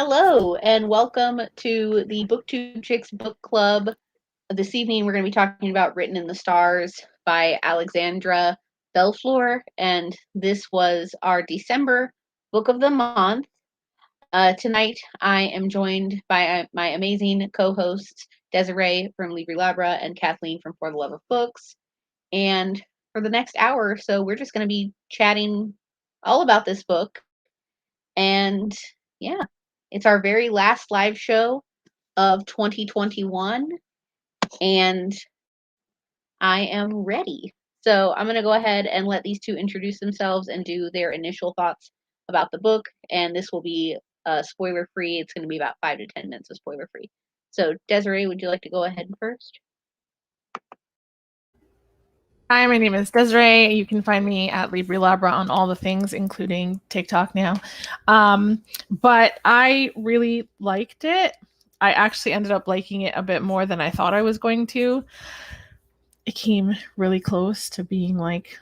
Hello, and welcome to the Booktube Chicks Book Club. This evening, we're going to be talking about Written in the Stars by Alexandria Bellefleur, and this was our December book of the month. Tonight, I am joined by my amazing co-hosts, Desiree from Libri Labra and Kathleen from For the Love of Books. And for the next hour or so, we're just going to be chatting all about this book. And yeah, it's our very last live show of 2021, and I am ready. So I'm going to go ahead and let these two introduce themselves and do their initial thoughts about the book. And this will be spoiler free. It's going to be about 5 to 10 minutes of spoiler free. So, Desiree, would you like to go ahead first? Hi, my name is Desiree. You can find me at Libri Labra on all the things, including TikTok now. But I really liked it. I actually ended up liking it a bit more than I thought I was going to. It came really close to being like,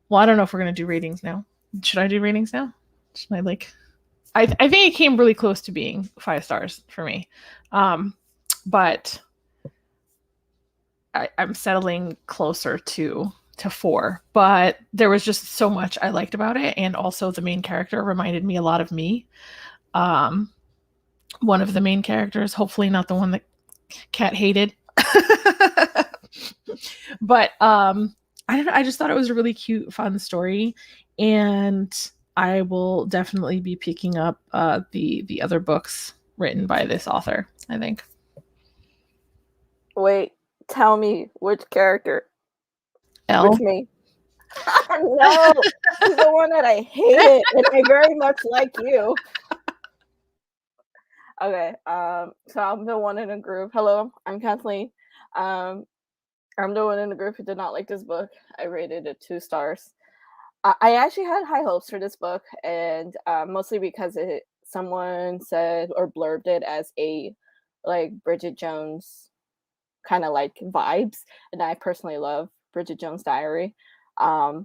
well, I don't know if we're going to do ratings now. Should I do ratings now? Should I like? I think it came really close to being 5 stars for me. But I'm settling closer to 4, but there was just so much I liked about it, and also the main character reminded me a lot of me. One of the main characters, hopefully not the one that Kat hated. But I don't know, I just thought it was a really cute, fun story, and I will definitely be picking up the other books written by this author, I think. Wait, tell me which character? Elle. Which me? No, she's the one that I hated, and I very much like you. Okay, so I'm the one in a group. Hello, I'm Kathleen. I'm the one in the group who did not like this book. I rated it 2 stars. I actually had high hopes for this book, and mostly because someone said or blurbed it as a like Bridget Jones kind of like vibes, and I personally love Bridget Jones' Diary. But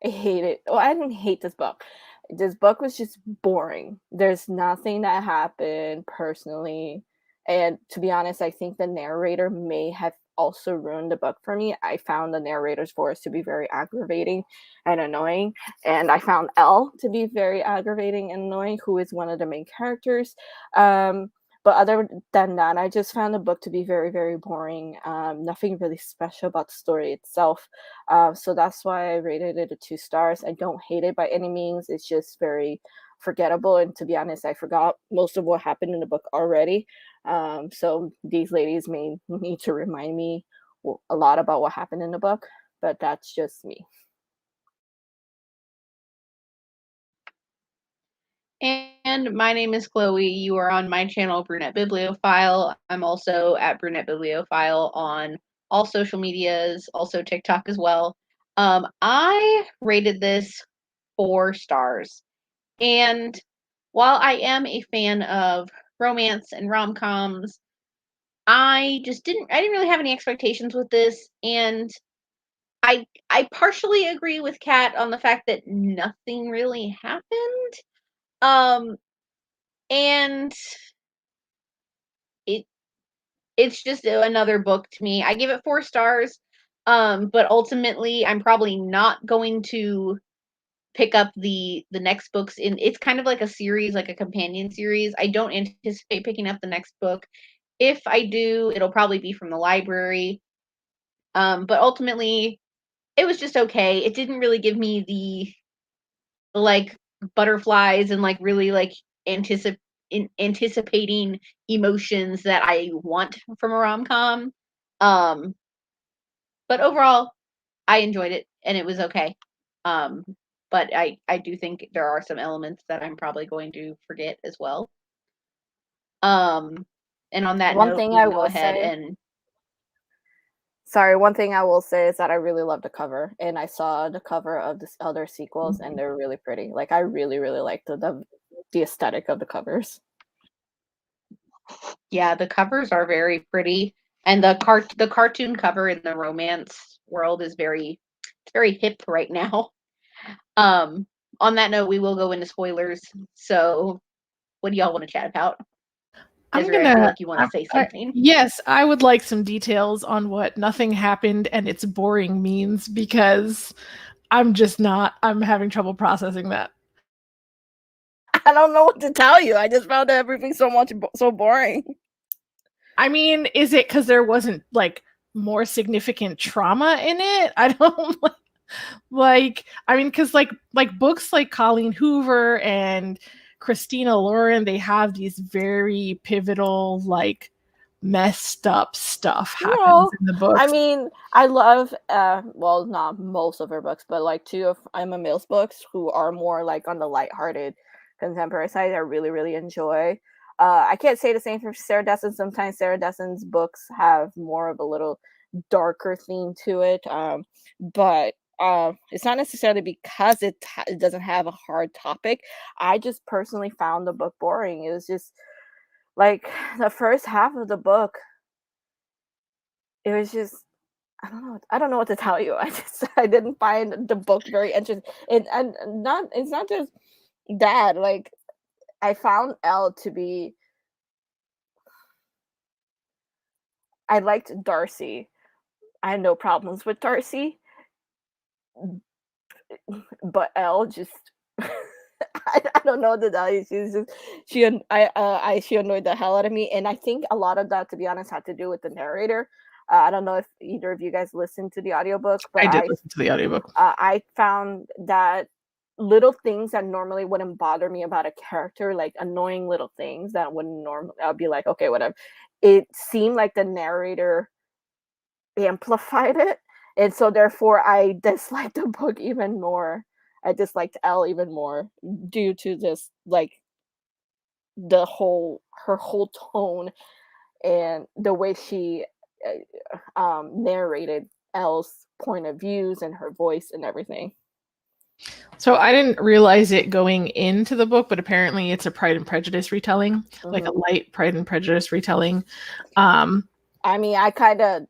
I hate it. Well, I didn't hate this book. This book was just boring. There's nothing that happened personally. And to be honest, I think the narrator may have also ruined the book for me. I found the narrator's voice to be very aggravating and annoying. And I found Elle to be very aggravating and annoying, who is one of the main characters. But other than that, I just found the book to be very, very boring. Nothing really special about the story itself. So that's why I rated it a 2 stars. I don't hate it by any means. It's just very forgettable. And to be honest, I forgot most of what happened in the book already. So these ladies may need to remind me a lot about what happened in the book, but that's just me. And my name is Chloe. You are on my channel, Brunette Bibliophile. I'm also at Brunette Bibliophile on all social medias, also TikTok as well. I rated this 4 stars. And while I am a fan of romance and rom-coms, I didn't really have any expectations with this, and I partially agree with Kat on the fact that nothing really happened. And it's just another book to me. I give it 4 stars. But ultimately I'm probably not going to pick up the next books. It's kind of like a series, like a companion series. I don't anticipate picking up the next book. If I do, it'll probably be from the library. But ultimately it was just okay. It didn't really give me the like butterflies and like really like anticipating emotions that I want from a rom-com. But overall, I enjoyed it and it was okay. But I do think there are some elements that I'm probably going to forget as well. And on that One note, thing we I can go will ahead say, and one thing I will say is that I really love the cover, and I saw the cover of the other sequels, and they're really pretty. Like I really, really like the aesthetic of the covers. yeah, the covers are very pretty, and the cartoon cover in the romance world is very hip right now. on that note, we will go into spoilers. So, what do y'all want to chat about? Desiree, I feel like you want to say something. Yes, I would like some details on what nothing happened and it's boring means, because I'm having trouble processing that. I don't know what to tell you. I just found everything so boring. I mean, is it because there wasn't like more significant trauma in it? I don't I mean, because like books like Colleen Hoover and Christina Lauren, they have these very pivotal, like, messed up stuff happens in the books. I mean, I love well, not most of her books, but like two of Emma Mill's books, who are more like on the lighthearted contemporary side, I really, really enjoy. I can't say the same for Sarah Desson. Sometimes Sarah Desson's books have more of a little darker theme to it, but it's not necessarily because it doesn't have a hard topic. I just personally found the book boring. It was just like the first half of the book. It was just, I don't know what to tell you. I didn't find the book very interesting. It's not just that. Like, I found Elle to be. I liked Darcy. I had no problems with Darcy, but Elle just. I don't know what to tell you. She annoyed the hell out of me, and I think a lot of that, to be honest, had to do with the narrator. I don't know if either of you guys listened to the audiobook, but I did listen to the audiobook. I found that little things that normally wouldn't bother me about a character, like annoying little things that wouldn't normally, I'll be like, okay, whatever. It seemed like the narrator amplified it, and so therefore I disliked the book even more. I disliked Elle even more due to this, like, her whole tone and the way she narrated Elle's point of views and her voice and everything. So I didn't realize it going into the book, but apparently it's a Pride and Prejudice retelling, like a light Pride and Prejudice retelling. I mean, I kind of.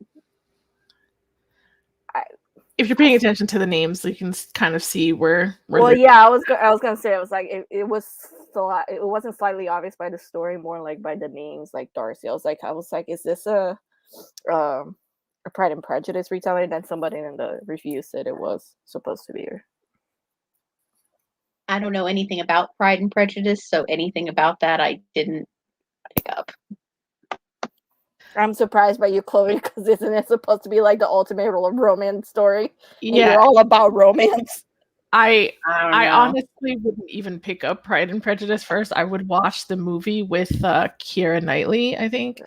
If you're paying attention to the names, you can kind of see where. Well, yeah, I was gonna say, it was like it wasn't slightly obvious by the story, more like by the names, like Darcy. I was like, is this a Pride and Prejudice retelling? And then somebody in the review said it was supposed to be. I don't know anything about Pride and Prejudice, so anything about that I didn't pick up. I'm surprised by you, Chloe, because isn't it supposed to be like the ultimate romance story? Yeah, and you're all about romance. I honestly wouldn't even pick up Pride and Prejudice first. I would watch the movie with Keira Knightley, I think.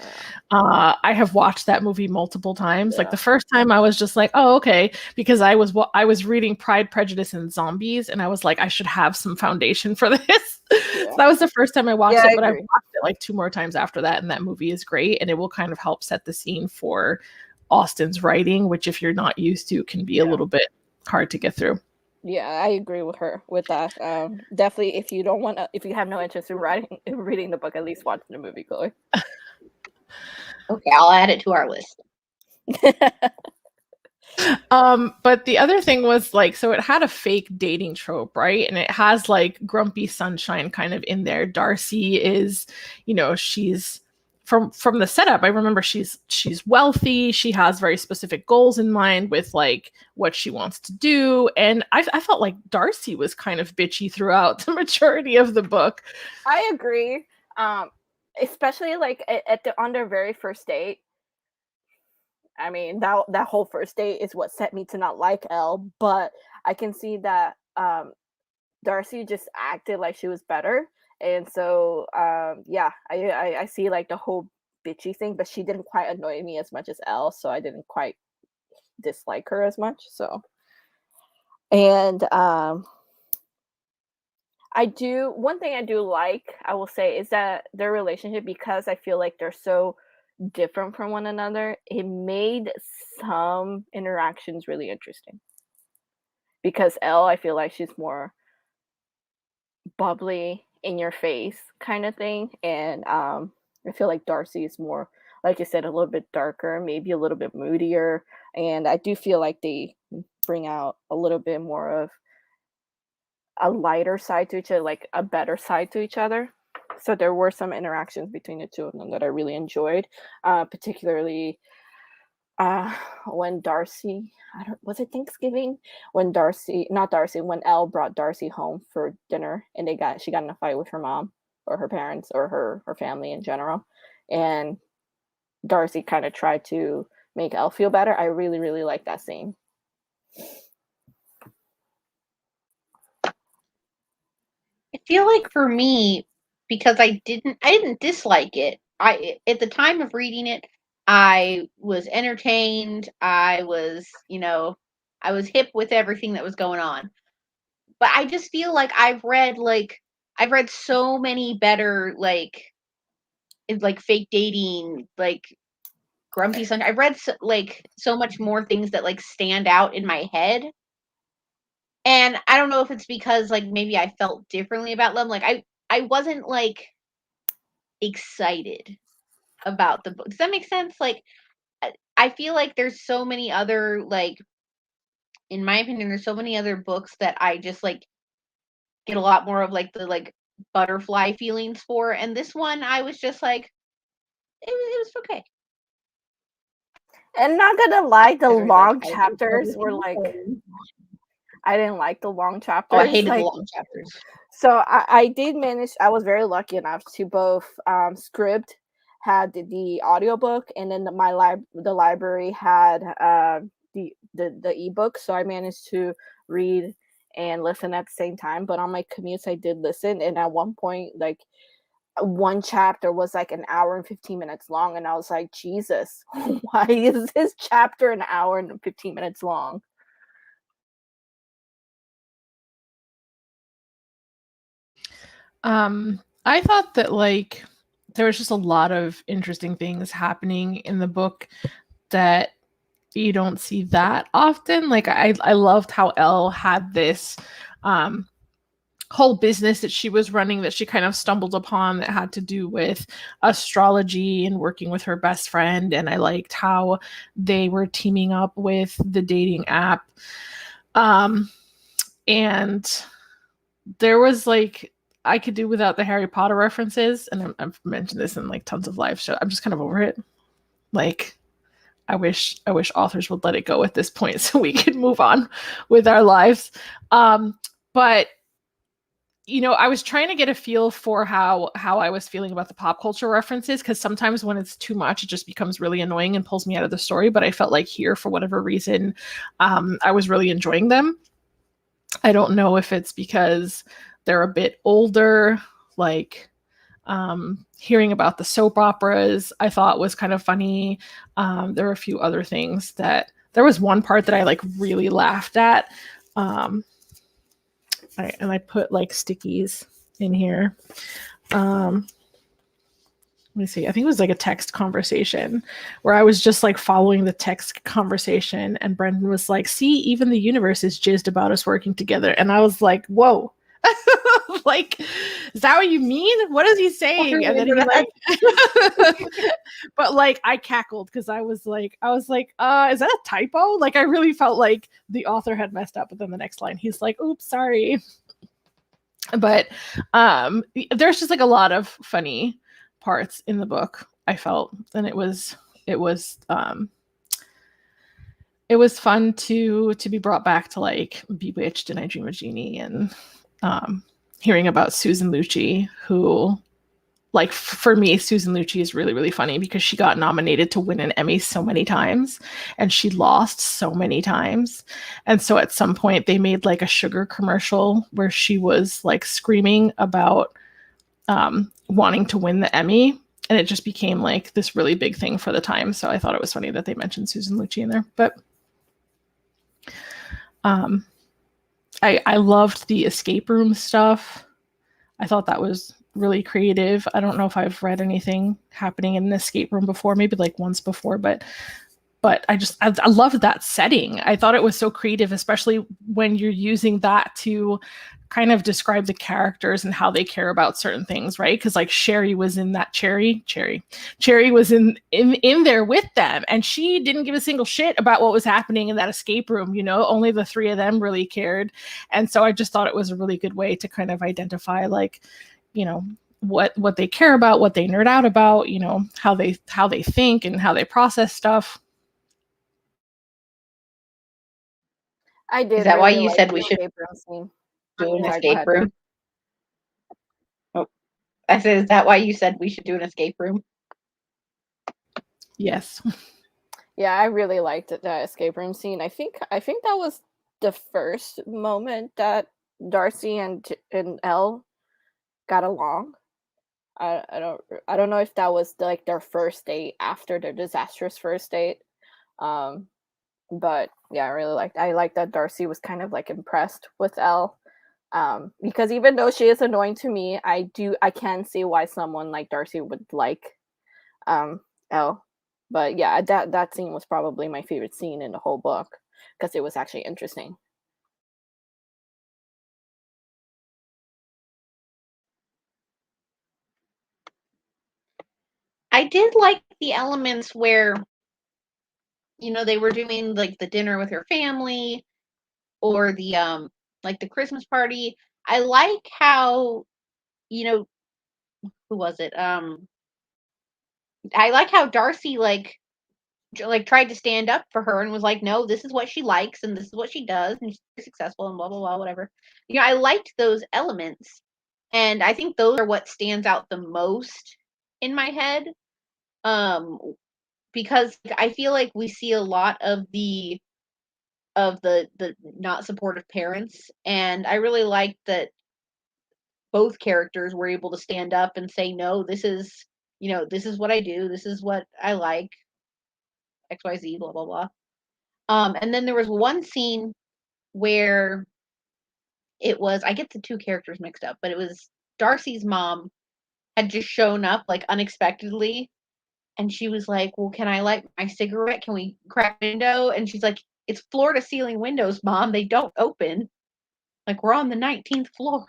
I have watched that movie multiple times. Like, the first time I was just like, oh, okay, because I was reading Pride, Prejudice, and Zombies, and I was like, I should have some foundation for this. So that was the first time I watched it, but I've watched it like 2 more times after that, and that movie is great, and it will kind of help set the scene for Austen's writing, which, if you're not used to, can be a little bit hard to get through. Yeah, I agree with her with that. Definitely, if you have no interest in reading the book, at least watch the movie, Chloe. Okay, I'll add it to our list. But the other thing was, like, so it had a fake dating trope, right? And it has like grumpy sunshine kind of in there. Darcy is, she's from the setup, I remember she's wealthy. She has very specific goals in mind with like what she wants to do. And I felt like Darcy was kind of bitchy throughout the majority of the book. I agree. Especially like on their very first date. I mean, that whole first date is what set me to not like Elle, but I can see that Darcy just acted like she was better. And so, I see like the whole bitchy thing, but she didn't quite annoy me as much as Elle, so I didn't quite dislike her as much. So, and one thing I do like, I will say, is that their relationship, because I feel like they're so different from one another, it made some interactions really interesting. Because Elle, I feel like she's more bubbly, in your face kind of thing, and I feel like Darcy is more, like you said, a little bit darker, maybe a little bit moodier, and I do feel like they bring out a little bit more a lighter side to each other, like a better side to each other. So there were some interactions between the two of them that I really enjoyed, particularly when Darcy, was it Thanksgiving? When when Elle brought Darcy home for dinner, and she got in a fight with her mom or her parents or her family in general, and Darcy kind of tried to make Elle feel better. I really, really like that scene. I feel like for me, because I didn't dislike it. At the time of reading it, I was entertained. I was, I was hip with everything that was going on. But I just feel like I've read so many better like fake dating, like Grumpy Sunshine. I've read so much more things that like stand out in my head. And I don't know if it's because like maybe I felt differently about them. Like I wasn't like excited about the book. Does that make sense? Like I feel like there's so many other like, in my opinion, there's so many other books that I just like get a lot more of like the like butterfly feelings for. And this one I was just like, it was okay. And not gonna lie, the long chapters were like, I didn't like the long chapters. Oh, I hated the long chapters. So I did manage. I was very lucky enough to both Scribd had the audiobook, and then the library had the ebook. So I managed to read and listen at the same time. But on my commutes, I did listen, and at one point, like one chapter was like an hour and 15 minutes long, and I was like, Jesus, why is this chapter an hour and 15 minutes long? I thought that like there was just a lot of interesting things happening in the book that you don't see that often. Like I loved how Elle had this whole business that she was running that she kind of stumbled upon that had to do with astrology and working with her best friend. And I liked how they were teaming up with the dating app. And there was like, I could do without the Harry Potter references, and I've mentioned this in like tons of live shows. I'm just kind of over it. Like, I wish authors would let it go at this point so we could move on with our lives. But I was trying to get a feel for how I was feeling about the pop culture references, because sometimes when it's too much, it just becomes really annoying and pulls me out of the story. But I felt like here, for whatever reason, I was really enjoying them. I don't know if it's because they're a bit older, like hearing about the soap operas I thought was kind of funny. There were a few other things there was one part that I like really laughed at. And I put like stickies in here. Let me see. I think it was like a text conversation where I was just like following the text conversation, and Brendan was like, see, even the universe is jizzed about us working together. And I was like, whoa. Like, is that what you mean? What is he saying? And then he like but like I cackled because I was like, is that a typo? Like I really felt like the author had messed up, but then the next line he's like, oops, sorry. But there's just like a lot of funny parts in the book, I felt, and it was fun to be brought back to like Bewitched and I Dream a Genie, and hearing about Susan Lucci, who, like, for me, Susan Lucci is really, really funny because she got nominated to win an Emmy so many times, and she lost so many times. And so at some point they made like a sugar commercial where she was like screaming about wanting to win the Emmy, and it just became like this really big thing for the time. So I thought it was funny that they mentioned Susan Lucci in there. But I loved the escape room stuff. I thought that was really creative. I don't know if I've read anything happening in an escape room before, maybe like once before, but but I loved that setting. I thought it was so creative, especially when you're using that to kind of describe the characters and how they care about certain things, right? Because like Sherry was in that Cherry was in there with them, and she didn't give a single shit about what was happening in that escape room. Only the three of them really cared, and so I just thought it was a really good way to kind of identify like, what they care about, what they nerd out about, how they think and how they process stuff. I did. Is that why really you like said the we should escape room scene. do an Sorry, go escape ahead. room? Oh, I said, is that why you said we should do an escape room? Yes. Yeah, I really liked the escape room scene. I think that was the first moment that Darcy and Elle got along. I don't know if that was like their first date after their disastrous first date. But yeah, I like that Darcy was kind of like impressed with Elle. Because even though she is annoying to me, I can see why someone like Darcy would like Elle. But yeah, that scene was probably my favorite scene in the whole book because it was actually interesting. I did like the elements where, they were doing like the dinner with her family or the like the Christmas party. I like how, who was it? I like how Darcy like tried to stand up for her and was like, no, this is what she likes and this is what she does and she's successful and blah blah blah, whatever. I liked those elements, and I think those are what stands out the most in my head. Because I feel like we see a lot of the not supportive parents, and I really liked that both characters were able to stand up and say, no, this is what I do, this is what I like, XYZ, blah blah blah. And then there was one scene where it was, I get the two characters mixed up, but it was Darcy's mom had just shown up like unexpectedly, and she was like, well, can I light my cigarette? Can we crack a window? And she's like, it's floor to ceiling windows, Mom. They don't open. Like, we're on the 19th floor.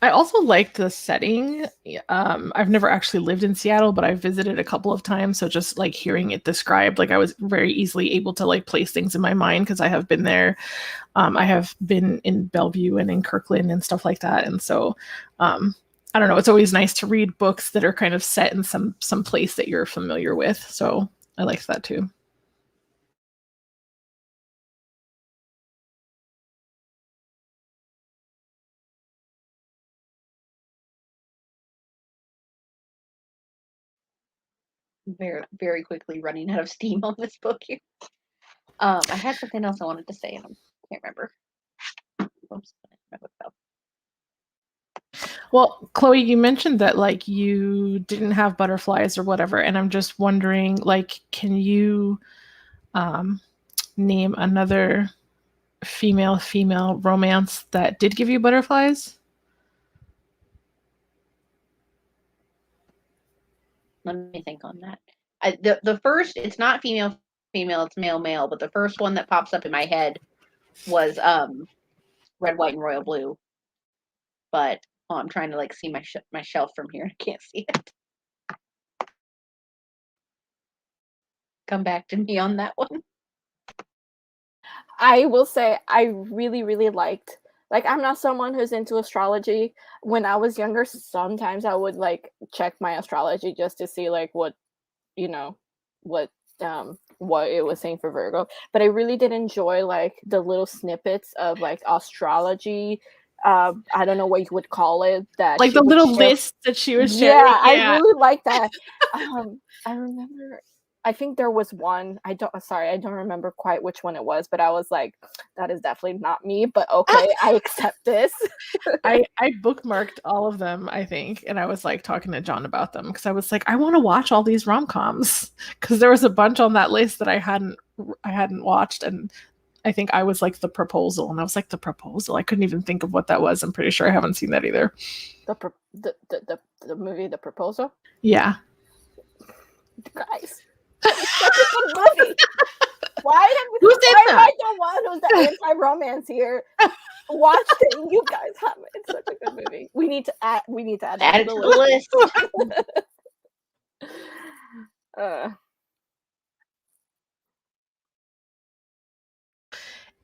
I also liked the setting. I've never actually lived in Seattle, but I've visited a couple of times. So just like hearing it described, like I was very easily able to like place things in my mind because I have been there. I have been in Bellevue and in Kirkland and stuff like that. And so I don't know, it's always nice to read books that are kind of set in some place that you're familiar with. So I liked that too. Very, very quickly running out of steam on this book here. I had something else I wanted to say and I can't remember. Oops, Well, Chloe, you mentioned that like you didn't have butterflies or whatever, and I'm just wondering, like, can you name another female romance that did give you butterflies? Let me think on that. The first, it's not female, it's male, but the first one that pops up in my head was Red, White, and Royal Blue. But I'm trying to like see my shelf from here. I can't see it. Come back to me on that one. I will say I really, really liked, like, I'm not someone who's into astrology. When I was younger, sometimes I would like check my astrology just to see like what it was saying for Virgo. But I really did enjoy like the little snippets of like astrology. I don't know what you would call it, that like the little list that she was sharing. Yeah, I really like that. I remember, I think there was one, I don't remember quite which one it was, but I was like, that is definitely not me, but okay, I accept this. I bookmarked all of them, I think, and I was like talking to John about them because I was like, I want to watch all these rom-coms because there was a bunch on that list that I hadn't watched, and I think I was like the proposal, and I was like, the proposal. I couldn't even think of what that was. I'm pretty sure I haven't seen that either. The movie The Proposal? Yeah. Guys, it's such a good movie. Why am I the one who's the anti-romance here? Watch it, you guys have it. It's such a good movie. We need to add it to the list.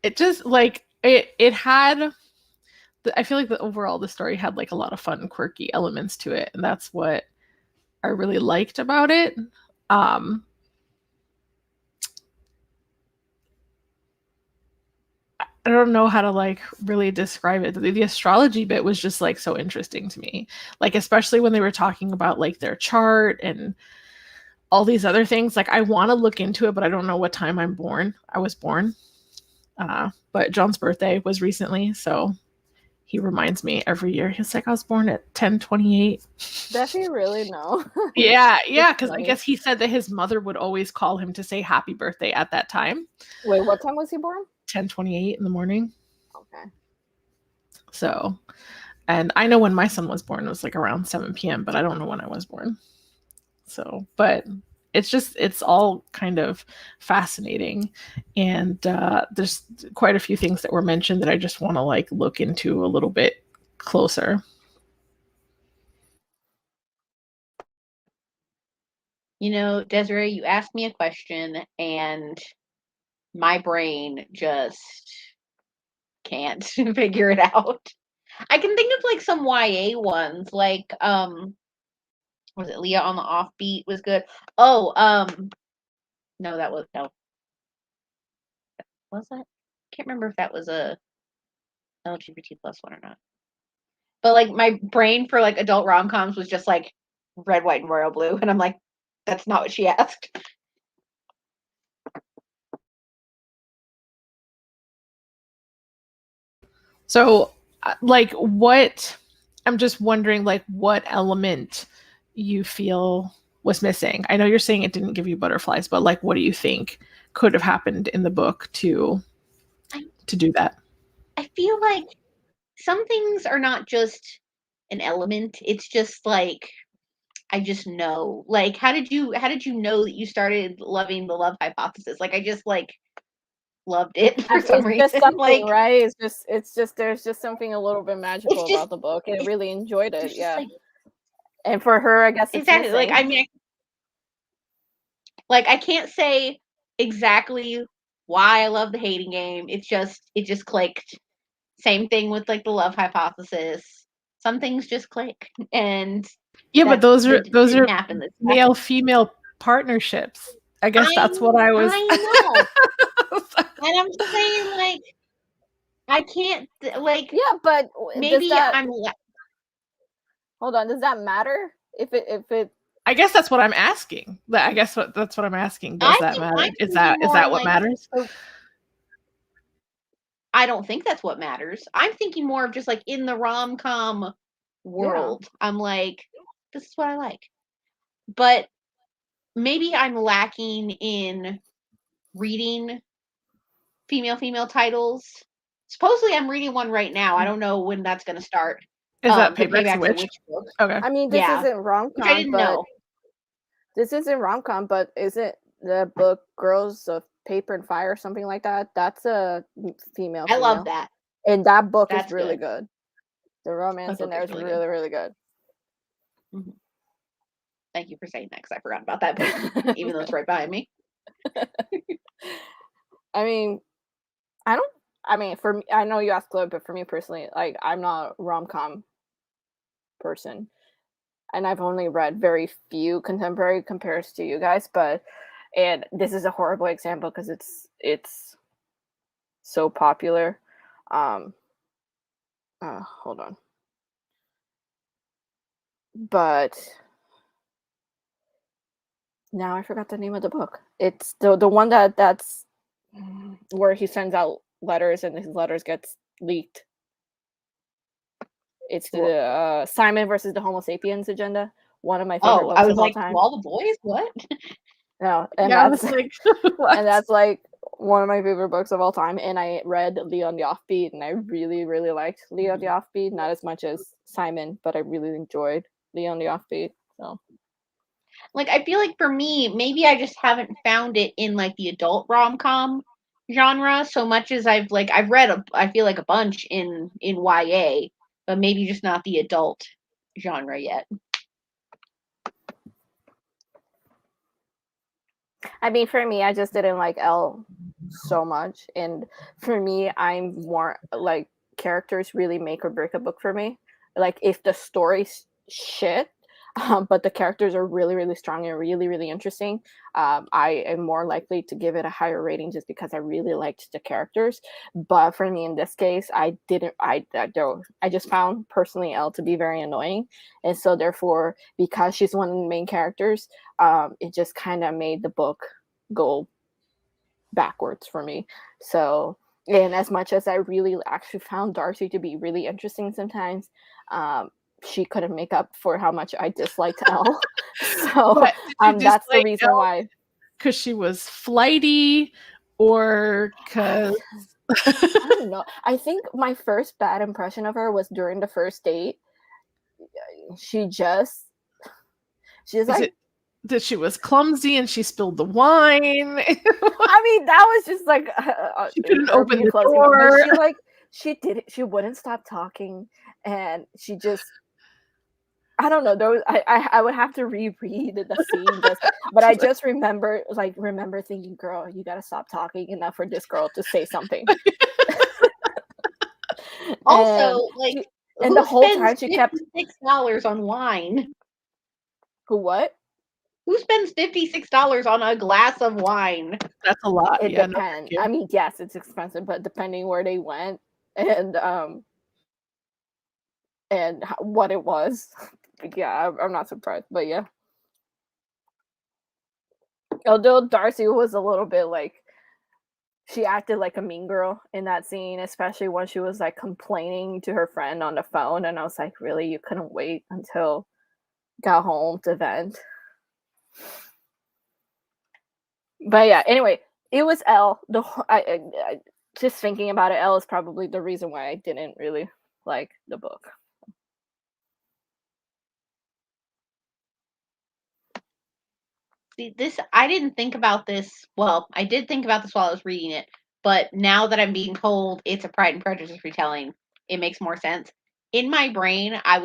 It just like it had. I feel like the story had like a lot of fun, quirky elements to it, and that's what I really liked about it. I don't know how to like really describe it. The astrology bit was just like so interesting to me, like especially when they were talking about like their chart and all these other things. Like I want to look into it, but I don't know what time I was born. But John's birthday was recently, so he reminds me every year. He's like, I was born at 10:28. Does he really know? Yeah, because I guess he said that his mother would always call him to say happy birthday at that time. Wait, what time was he born? 10:28 in the morning. Okay. So, and I know when my son was born, it was like around 7 p.m., but I don't know when I was born. So, but it's all kind of fascinating. And there's quite a few things that were mentioned that I just want to like look into a little bit closer. You know, Desiree, you asked me a question and my brain just can't figure it out. I can think of like some YA ones, like was it Leah on the Offbeat was good. Oh, no, that was no. Was that? Can't remember if that was a LGBT plus one or not. But like my brain for like adult rom-coms was just like red, white, and royal blue, and I'm like, that's not what she asked. So, like, I'm just wondering, like, what element you feel was missing? I know you're saying it didn't give you butterflies, but like, what do you think could have happened in the book to do that? I feel like some things are not just an element. It's just like I just know. Like, how did you know that you started loving the love hypothesis? Like, I just like loved it for some reason. Just something, like, right? It's just there's just something a little bit magical about the book. I really enjoyed it. Yeah. Like, and for her, I guess it's exactly. missing. Like, I mean, like I can't say exactly why I love the hating game. It just clicked. Same thing with like the love hypothesis. Some things just click, and yeah, but those are happen male female partnerships. I guess that's what I was. I know, and I'm saying like I can't like. Yeah, but maybe I'm. Hold on, does that matter? If it I guess that's what I'm asking. I guess that's what I'm asking. Does that matter? Is that what matters? I don't think that's what matters. I'm thinking more of just like in the rom-com world. Yeah. I'm like, this is what I like. But maybe I'm lacking in reading female titles. Supposedly I'm reading one right now. I don't know when that's going to start. Is that Paperback's a Witch book? Okay. I mean, this isn't rom-com. I didn't know. This isn't rom-com, but isn't the book Girls of Paper and Fire or something like that? That's a female. I love that. And that book is really good. The romance in there is really, really good. Mm-hmm. Thank you for saying that, because I forgot about that book, even though it's right behind me. I mean, for me, I know you asked Chloe, but for me personally, like, I'm not a rom-com person. And I've only read very few contemporary compared to you guys, and this is a horrible example because it's so popular. Hold on. But now I forgot the name of the book. It's the one that's where he sends out letters and his letters gets leaked. It's the Simon versus the Homo sapiens agenda. One of my favorite books I was of like, all time. All the boys, what? No, and yeah, that's like, and that's like one of my favorite books of all time, and I read Leo and the Offbeat, and I really, really liked Leo and the Offbeat. Not as much as Simon, but I really enjoyed Leo and the Offbeat. So, Like, I feel like for me, maybe I just haven't found it in like the adult rom-com genre so much as I've read I feel like a bunch in YA, but maybe just not the adult genre yet. I mean, for me, I just didn't like Elle so much, and for me, I'm more like characters really make or break a book for me. Like if the story's shit, but the characters are really, really strong and really, really interesting, I am more likely to give it a higher rating just because I really liked the characters. But for me, in this case, I didn't. I just found personally Elle to be very annoying, and so therefore, because she's one of the main characters, it just kind of made the book go backwards for me. So, and as much as I really actually found Darcy to be really interesting sometimes, she couldn't make up for how much I disliked Elle. So that's the reason why. Because she was flighty, or because I don't know. I think my first bad impression of her was during the first date. She's like, that she was clumsy and she spilled the wine. I mean, that was just like she couldn't open the door. She wouldn't stop talking, and she just, I don't know. I would have to reread the scene, but I just remember thinking, girl, you gotta stop talking enough for this girl to say something. Also, and the whole time she kept $56 on wine. Who what? Who spends $56 on a glass of wine? That's a lot. It depends. I mean, yes, it's expensive, but depending where they went and what it was, yeah, I'm not surprised. But yeah, although Darcy was a little bit like, she acted like a mean girl in that scene, especially when she was like complaining to her friend on the phone, and I was like, really, you couldn't wait until got home to vent? But yeah, anyway, it was Elle. I just thinking about it, Elle is probably the reason why I didn't really like the book. See, I didn't think about this. Well, I did think about this while I was reading it, but now that I'm being told it's a Pride and Prejudice retelling, it makes more sense. In my brain, I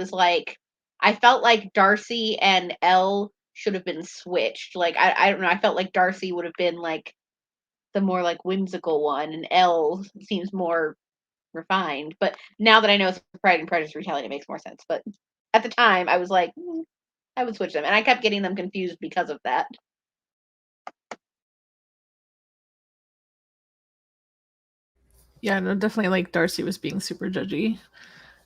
felt like Darcy and Elle should have been switched. Like, I don't know, I felt like Darcy would have been like the more like whimsical one, and Elle seems more refined. But now that I know it's a Pride and Prejudice retelling, it makes more sense. But at the time, I was like, I would switch them, and I kept getting them confused because of that. Yeah, no, definitely like Darcy was being super judgy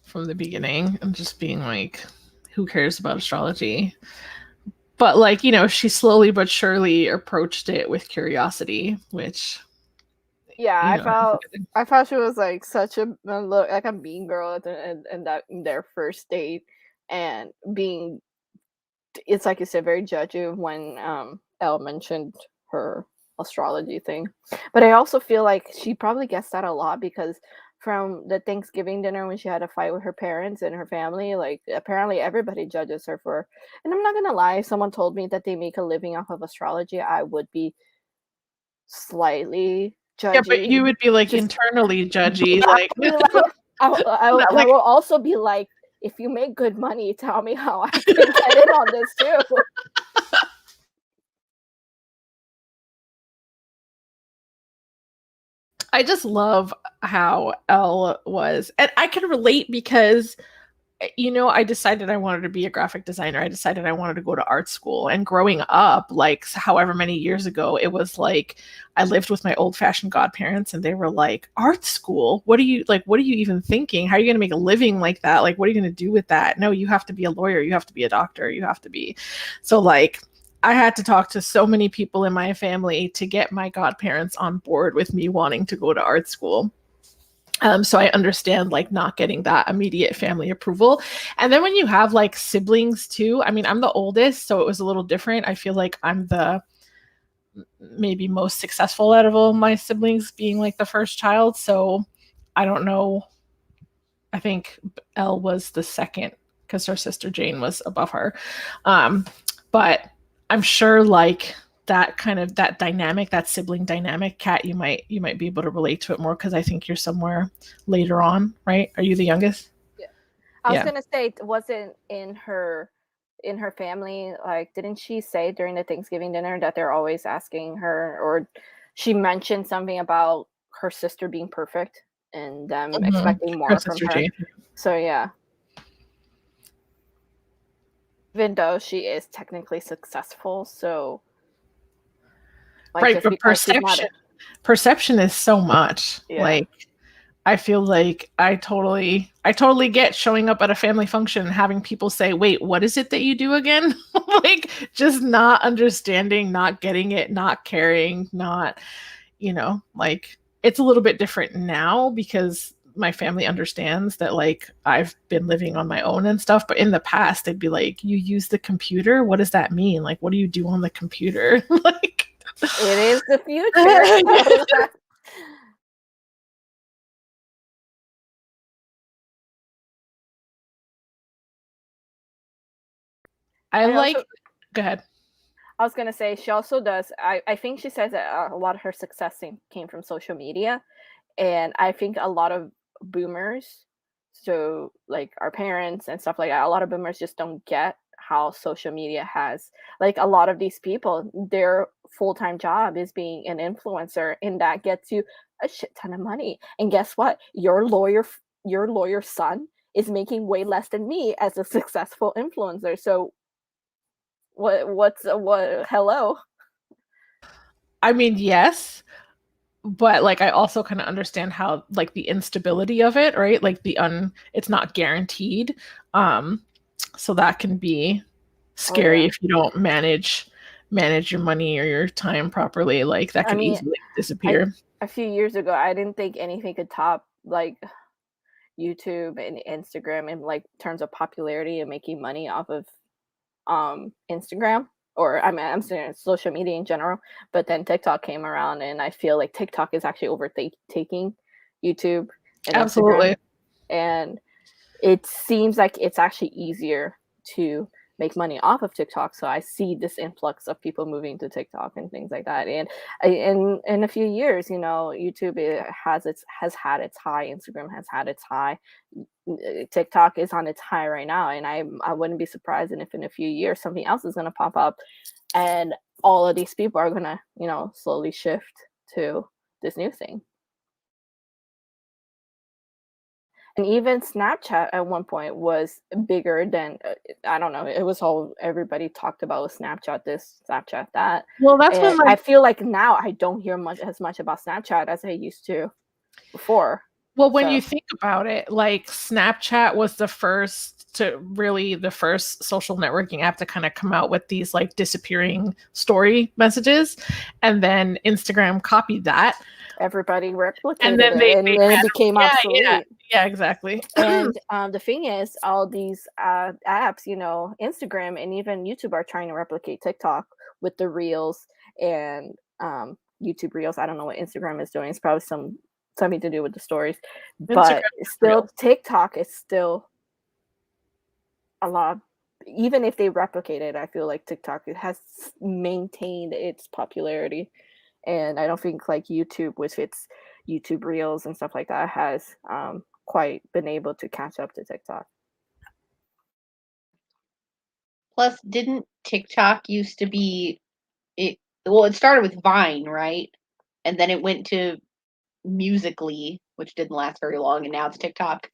from the beginning and just being like, who cares about astrology? But like, you know, she slowly but surely approached it with curiosity, which yeah, I felt she was like such a mean girl in their first date, and being, it's like you said, very judgy when Elle mentioned her astrology thing. But I also feel like she probably gets that a lot because from the Thanksgiving dinner when she had a fight with her parents and her family, like apparently everybody judges her for, and I'm not gonna lie, if someone told me that they make a living off of astrology, I would be slightly judgy. Yeah, but you would be like just internally judgy. I will also be like, if you make good money, tell me how I can get in on this too. I just love how Elle was, and I can relate because, you know, I decided I wanted to be a graphic designer. I decided I wanted to go to art school. And growing up, like however many years ago, it was like I lived with my old-fashioned godparents and they were like, art school? What are you even thinking? How are you going to make a living like that? Like, what are you going to do with that? No, you have to be a lawyer. You have to be a doctor. You have to be. So like, I had to talk to so many people in my family to get my godparents on board with me wanting to go to art school. So I understand like not getting that immediate family approval. And then when you have like siblings too, I mean, I'm the oldest, so it was a little different. I feel like I'm the maybe most successful out of all my siblings, being like the first child. So I don't know. I think Elle was the second because her sister Jane was above her. But I'm sure like that kind of that dynamic, that sibling dynamic, Kat, you might be able to relate to it more because I think you're somewhere later on, right? Are you the youngest? Yeah. I was gonna say, wasn't in her family, like, didn't she say during the Thanksgiving dinner that they're always asking her, or she mentioned something about her sister being perfect and them expecting more from her? Jane. So yeah. Even though she is technically successful, so like, right, but perception is so much. Yeah. Like I feel like I totally get showing up at a family function and having people say, wait, what is it that you do again? Like just not understanding, not getting it, not caring, not, like it's a little bit different now because my family understands that like I've been living on my own and stuff. But in the past, they'd be like, you use the computer? What does that mean? Like, what do you do on the computer? Like it is the future. Go ahead. I was going to say, she also does, I think she says that a lot of her success came from social media. And I think a lot of boomers, so like our parents and stuff like that, a lot of boomers just don't get how social media has, like a lot of these people, their full-time job is being an influencer, and that gets you a shit ton of money. And guess what? Your lawyer's son is making way less than me as a successful influencer. So what hello? I mean, yes, but like I also kind of understand how like the instability of it, right? Like it's not guaranteed. So that can be scary if you don't manage your money or your time properly. Like that can easily disappear. A few years ago, I didn't think anything could top like YouTube and Instagram in like terms of popularity and making money off of Instagram, or I'm saying social media in general. But then TikTok came around, and I feel like TikTok is actually overtaking YouTube and absolutely Instagram. And it seems like it's actually easier to make money off of TikTok. So I see this influx of people moving to TikTok and things like that. And in a few years, YouTube has had its high, Instagram has had its high, TikTok is on its high right now. And I wouldn't be surprised if in a few years something else is going to pop up, and all of these people are going to, slowly shift to this new thing. And even Snapchat at one point was bigger than, I don't know, it was all everybody talked about was Snapchat this, Snapchat that. Well, that's when I feel like now I don't hear as much about Snapchat as I used to before. Well, when you think about it, like Snapchat was the first social networking app to kind of come out with these like disappearing story messages, and then Instagram copied that. Everybody replicated and then it became obsolete. Yeah, exactly. And the thing is, all these apps, Instagram and even YouTube are trying to replicate TikTok with the Reels and YouTube Reels. I don't know what Instagram is doing. It's probably something to do with the stories. But still, TikTok is still a lot. Even if they replicate it, I feel like TikTok has maintained its popularity. And I don't think like YouTube with its YouTube Reels and stuff like that has quite been able to catch up to TikTok. Plus, didn't TikTok used to be it? Well, it started with Vine, right? And then it went to Musical.ly, which didn't last very long, and now it's TikTok.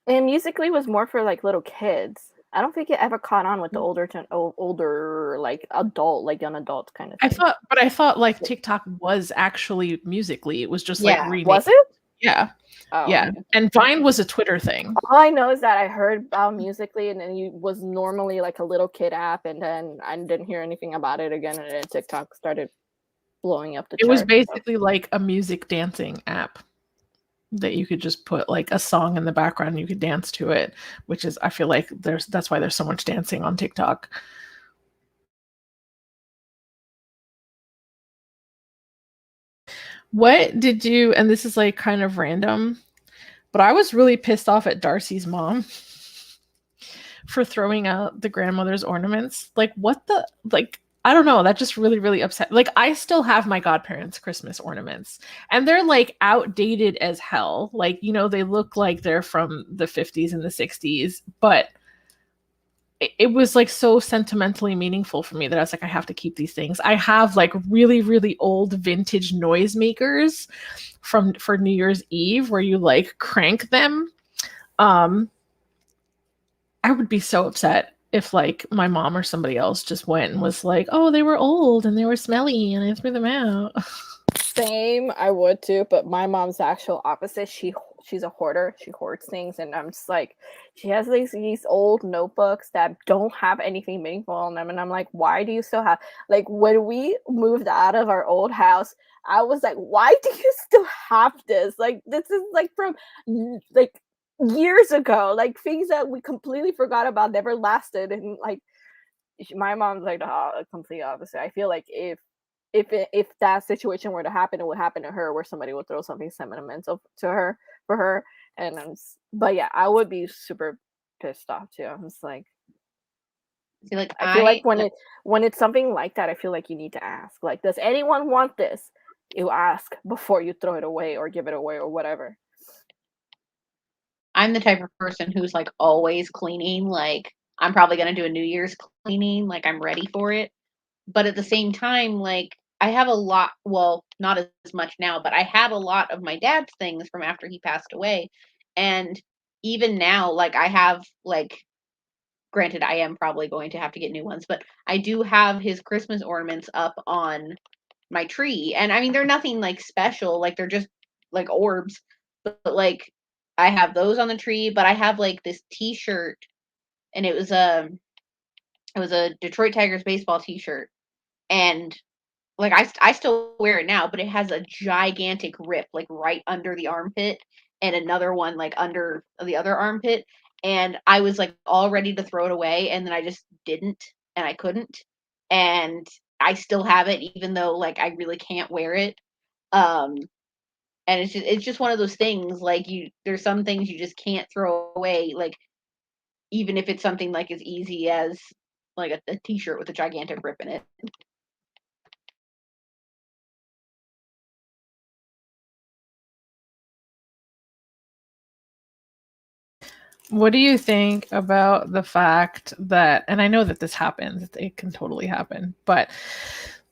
And Musical.ly was more for like little kids. I don't think it ever caught on with the older like adult, like young adult kind of thing. I thought like TikTok was actually Musical.ly. It was just like renamed. Was it? Yeah. Oh, yeah. Okay. And Vine was a Twitter thing. All I know is that I heard about Musical.ly, and then it was normally like a little kid app, and then I didn't hear anything about it again, and then TikTok started blowing up the charts. It was basically like a music dancing app that you could just put like a song in the background and you could dance to it, which is, I feel like that's why there's so much dancing on TikTok. What did you, and this is like kind of random, but I was really pissed off at Darcy's mom for throwing out the grandmother's ornaments. Like, what the, like, I don't know. That just really, really upset. Like, I still have my godparents' Christmas ornaments, and they're like outdated as hell. Like, you know, they look like they're from the 50s and the 60s, but it was like so sentimentally meaningful for me that I was like, I have to keep these things. I have like really, really old vintage noisemakers for New Year's Eve where you like crank them. Um, I would be so upset if like my mom or somebody else just went and was like, oh, they were old and they were smelly and I threw them out. Same, I would too, but my mom's the actual opposite. She's a hoarder. She hoards things, and I'm just like, she has these old notebooks that don't have anything meaningful in them, and I'm like, why do you still have? Like when we moved out of our old house, I was like, why do you still have this? Like this is like from like years ago, like things that we completely forgot about, never lasted, and like my mom's like the complete opposite. I feel like if that situation were to happen, it would happen to her, where somebody would throw something sentimental to her for her. And but yeah, I would be super pissed off too. I'm just like, See, like I feel like when it's something like that, I feel like you need to ask. Like, does anyone want this? You ask before you throw it away or give it away or whatever. I'm the type of person who's like always cleaning. Like I'm probably gonna do a New Year's cleaning. Like I'm ready for it. But at the same time, like I have a lot. Well, not as much now, but I had a lot of my dad's things from after he passed away, and even now, like I have like. Granted, I am probably going to have to get new ones, but I do have his Christmas ornaments up on my tree. And I mean, they're nothing like special, like they're just like orbs, but like I have those on the tree, but I have like this t-shirt and it was a Detroit Tigers baseball t-shirt and like I still wear it now, but it has a gigantic rip like right under the armpit and another one like under the other armpit and I was like all ready to throw it away and then I just didn't and I couldn't and I still have it even though like I really can't wear it. Um and it's just one of those things like there's some things you just can't throw away like even if it's something like as easy as like a t-shirt with a gigantic rip in it. What do you think about the fact that, and I know that this happens, it can totally happen, but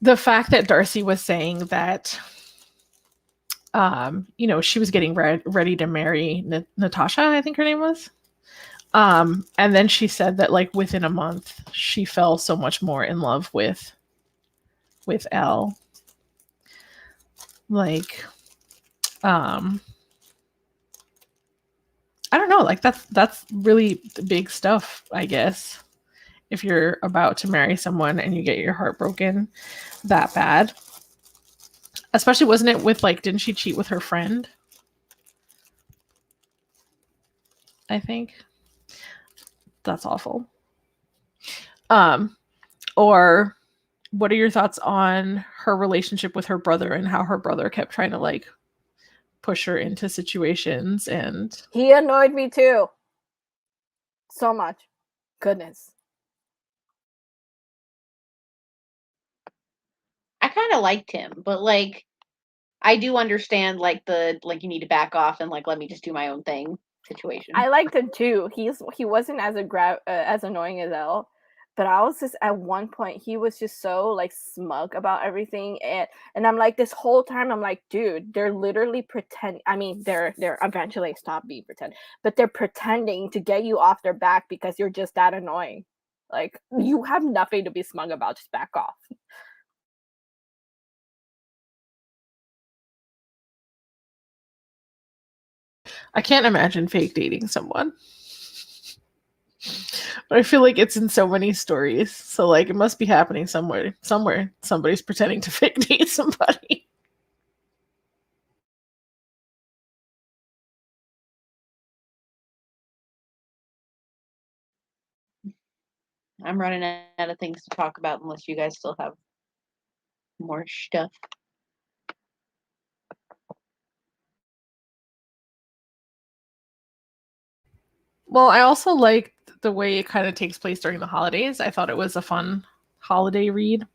the fact that Darcy was saying that, you know, she was getting ready to marry Natasha, I think her name was. And then she said that like within a month, she fell so much more in love with Elle. Like, I don't know, like that's really big stuff, I guess. If you're about to marry someone and you get your heart broken that bad. Especially wasn't it with like, didn't she cheat with her friend? I think. That's awful. Or what are your thoughts on her relationship with her brother and how her brother kept trying to like push her into situations? And He annoyed me too. So much. Goodness. I kind of liked him, but like I do understand like the like you need to back off and like let me just do my own thing situation. I liked him too. He wasn't as annoying as Elle, but I was just at one point he was just so like smug about everything, and I'm like this whole time I'm like, dude, they're literally pretend. I mean, they're eventually stop being pretend, but they're pretending to get you off their back because you're just that annoying. Like you have nothing to be smug about. Just back off. I can't imagine fake dating someone. But I feel like it's in so many stories. So like it must be happening somewhere. Somewhere somebody's pretending to fake date somebody. I'm running out of things to talk about unless you guys still have more stuff. Well, I also liked the way it kind of takes place during the holidays. I thought it was a fun holiday read.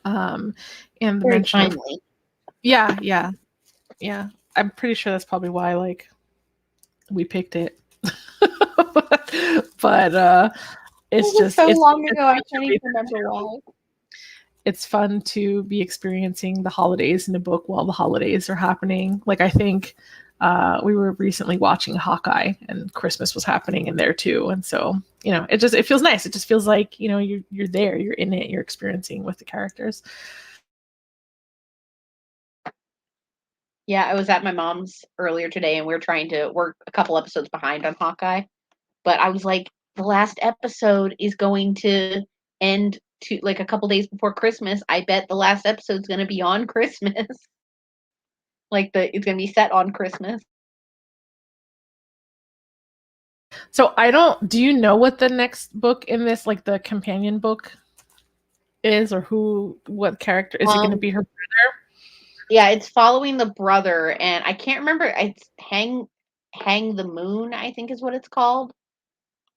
And the Very mention of timely. yeah. I'm pretty sure that's probably why like we picked it. but it's It was just so it's long it's ago, I fun to can't even read remember why. it's fun to be experiencing the holidays in a book while the holidays are happening. Like I think we were recently watching Hawkeye, and Christmas was happening in there too, and so it feels nice. It just feels like you're there, you're in it, you're experiencing with the characters. Yeah, I was at my mom's earlier today, and we were trying to work a couple episodes behind on Hawkeye. But I was like, the last episode is going to end to like a couple days before Christmas. I bet the last episode's going to be on Christmas. It's going to be set on Christmas. So do you know what the next book in this, like the companion book is, or what character is it going to be? Her brother? Yeah, it's following the brother, and I can't remember. It's Hang the Moon, I think is what it's called.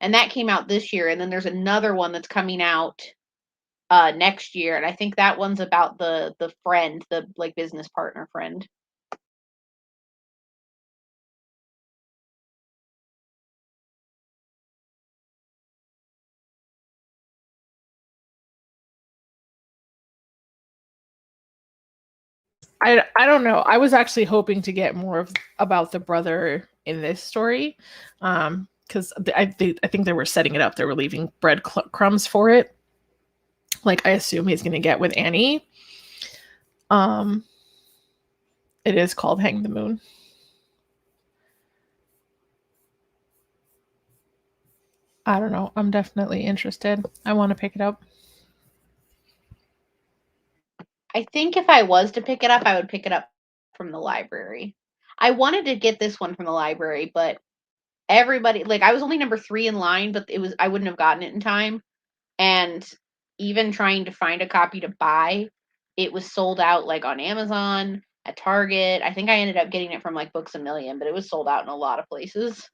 And that came out this year, and then there's another one that's coming out next year, and I think that one's about the friend, the like business partner friend. I don't know. I was actually hoping to get more about the brother in this story, because I think they were setting it up. They were leaving breadcrumbs for it. Like I assume he's going to get with Annie. It is called Hang the Moon. I don't know. I'm definitely interested. I want to pick it up. I think if I was to pick it up, I would pick it up from the library. I wanted to get this one from the library, but everybody, like, I was only number 3 in line, but I wouldn't have gotten it in time. And even trying to find a copy to buy, it was sold out like on Amazon, at Target. I think I ended up getting it from like Books A Million, but it was sold out in a lot of places.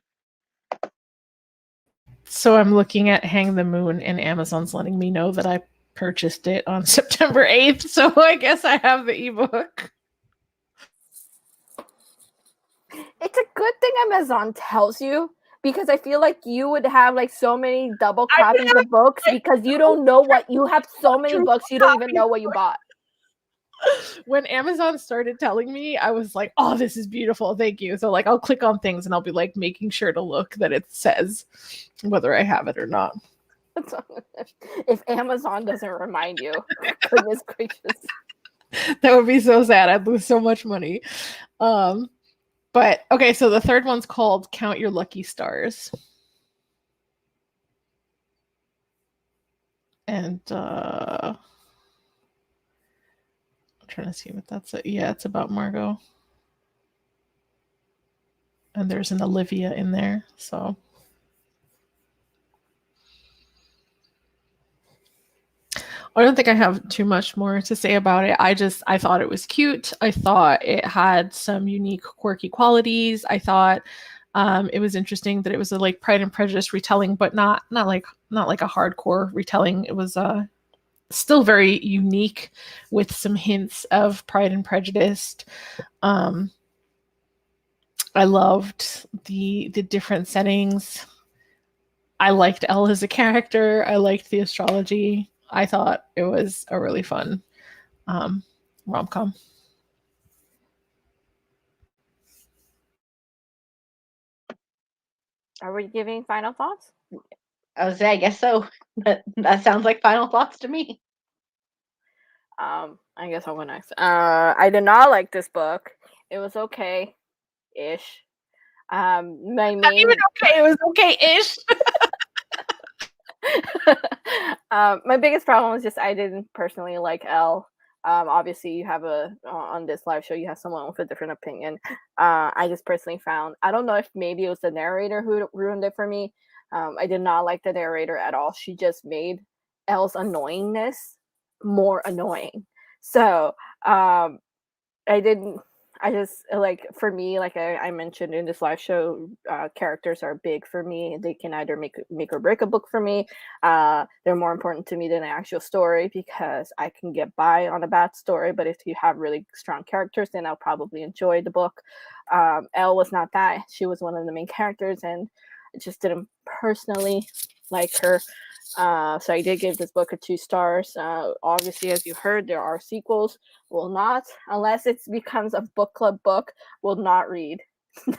So I'm looking at Hang the Moon, and Amazon's letting me know that I purchased it on September 8th. So I guess I have the ebook. It's a good thing Amazon tells you, because I feel like you would have like so many double copies of books because you don't know what you have. So many books you don't even know what you bought. When Amazon started telling me, I was like, oh, this is beautiful, thank you. So like I'll click on things and I'll be like making sure to look that it says whether I have it or not. If Amazon doesn't remind you, goodness gracious, that would be so sad. I'd lose so much money. But okay, so the third one's called Count Your Lucky Stars. And I'm trying to see what that's. Yeah, it's about Margot. And there's an Olivia in there, so. I don't think I have too much more to say about it. I thought it was cute. I thought it had some unique, quirky qualities. I thought it was interesting that it was a like Pride and Prejudice retelling, but not like a hardcore retelling. It was still very unique with some hints of Pride and Prejudice. I loved the different settings. I liked Elle as a character. I liked the astrology. I thought it was a really fun rom-com. are we giving final thoughts? I would say, I guess so. That sounds like final thoughts to me. I guess I'll go next. I did not like this book. It was okay-ish. My main... Not even okay. It was okay-ish. My biggest problem was just I didn't personally like Elle. Obviously, you have on this live show, you have someone with a different opinion. I just personally found, I don't know if maybe it was the narrator who ruined it for me. I did not like the narrator at all. She just made Elle's annoyingness more annoying. So I didn't I just like, for me, like I mentioned in this live show, characters are big for me. They can either make or break a book for me. They're more important to me than the actual story, because I can get by on a bad story, but if you have really strong characters, then I'll probably enjoy the book. Elle was not that. She was one of the main characters, and I just didn't personally like her. So I did give this book a 2 stars. Obviously, as you heard, there are sequels. Will not, unless it becomes a book club book, will not read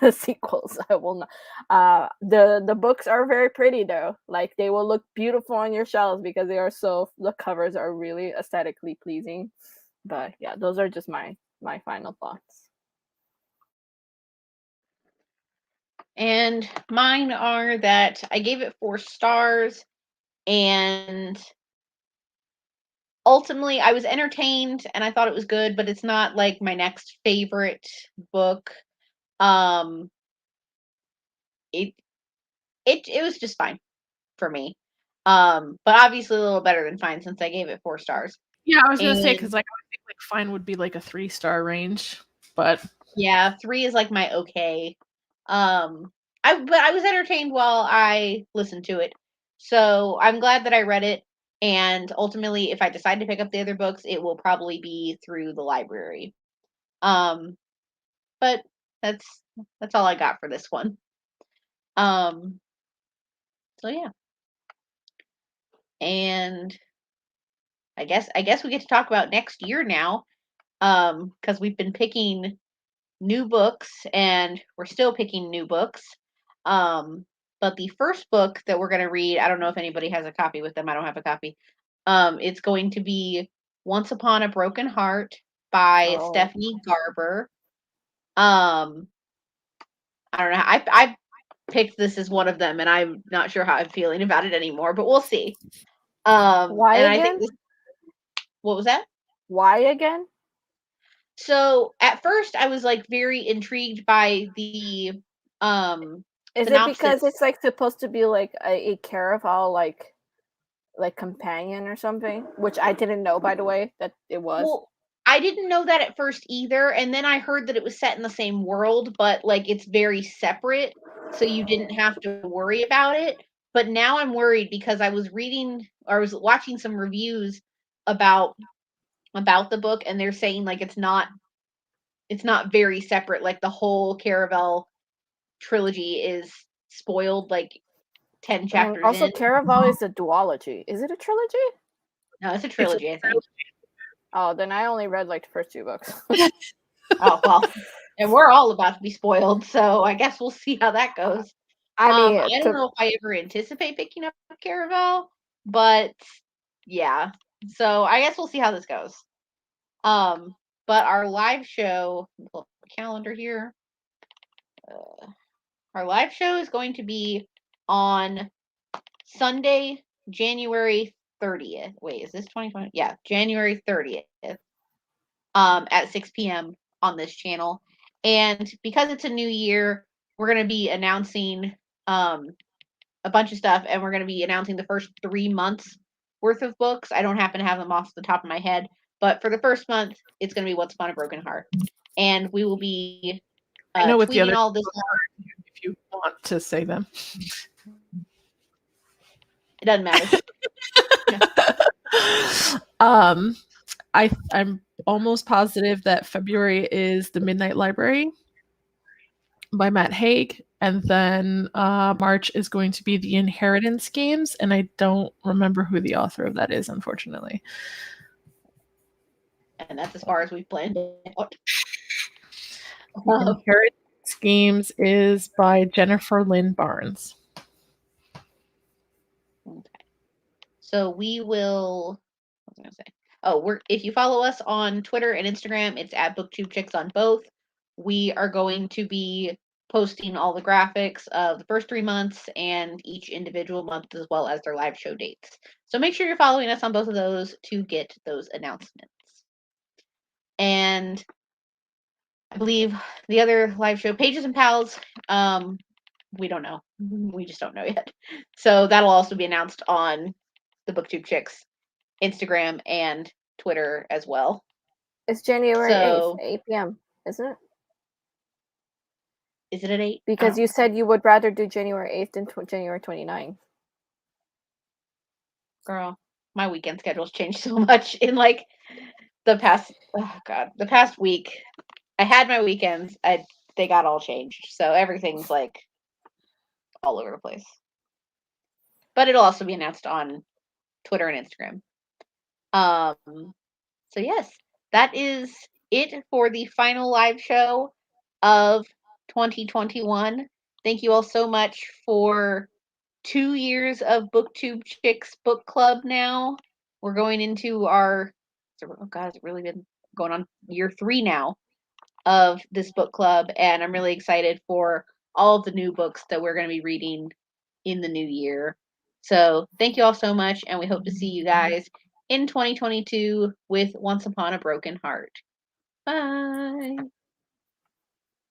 the sequels. I will not. The books are very pretty though. Like, they will look beautiful on your shelves because they are the covers are really aesthetically pleasing. But yeah, those are just my final thoughts. And mine are that I gave it 4 stars, and ultimately I was entertained and I thought it was good, but it's not like my next favorite book. It was just fine for me. But obviously a little better than fine, since I gave it 4 stars. Yeah, I was gonna say, because like I would think like fine would be like a 3-star range, but yeah, 3 is like my okay. I was entertained while I listened to it, so I'm glad that I read it. And ultimately, if I decide to pick up the other books, it will probably be through the library. But that's all I got for this one. So yeah. And I guess we get to talk about next year now, because we've been picking new books and we're still picking new books. But the first book that we're going to read, I don't know if anybody has a copy with them. I don't have a copy. It's going to be Once Upon a Broken Heart by Stephanie Garber. I don't know. I picked this as one of them, and I'm not sure how I'm feeling about it anymore, but we'll see. Why and again? I think what was that? Why again? So at first I was like very intrigued by the Is it because it's like supposed to be like a caraval like companion or something? Which I didn't know, by the way, that it was. Well, I didn't know that at first either, and then I heard that it was set in the same world, but like it's very separate, so you didn't have to worry about it. But now I'm worried because I was watching some reviews about the book, and they're saying like it's not very separate. Like the whole Caraval trilogy is spoiled like 10 chapters also, in. Caraval is a duology. Is it a trilogy? No, it's a trilogy, I think. Oh, then I only read like the first 2 books. Oh, well, and we're all about to be spoiled, so I guess we'll see how that goes. I mean, I don't know if I ever anticipate picking up Caraval, but yeah. So I guess we'll see how this goes. But our live show, pull up the calendar here. Our live show is going to be on Sunday, January 30th. Wait, is this 2020? Yeah, January 30th. At 6 p.m. on this channel. And because it's a new year, we're going to be announcing a bunch of stuff, and we're going to be announcing the first 3 months worth of books. I don't happen to have them off the top of my head, but for the first month, it's going to be Once Upon a Broken Heart. And we will be I know what the tweeting other all this if you want to say them. It doesn't matter. I'm almost positive that February is The Midnight Library by Matt Haig, and then March is going to be The Inheritance Games, and I don't remember who the author of that is, unfortunately. And that's as far as we've planned out. Inheritance Games is by Jennifer Lynn Barnes. Okay. So we will. What was I going to say? Oh, if you follow us on Twitter and Instagram, it's at Booktube Chicks on both. We are going to be posting all the graphics of the first 3 months and each individual month, as well as their live show dates. So make sure you're following us on both of those to get those announcements. And I believe the other live show, Pages and Pals, we don't know. We just don't know yet. So that'll also be announced on the Booktube Chicks Instagram and Twitter as well. It's January 8th, 8 p.m., isn't it? Is it at 8? Because you said you would rather do January 8th than January 29th. Girl, my weekend schedule's changed so much in like the past week. I had my weekends. They got all changed. So everything's like all over the place. But it'll also be announced on Twitter and Instagram. So yes, that is it for the final live show of 2021. Thank you all so much for 2 years of Booktube Chicks Book Club now. We're going into our, oh God, has it really been going on year 3 now of this book club, and I'm really excited for all of the new books that we're going to be reading in the new year. So thank you all so much, and we hope to see you guys in 2022 with Once Upon a Broken Heart. Bye.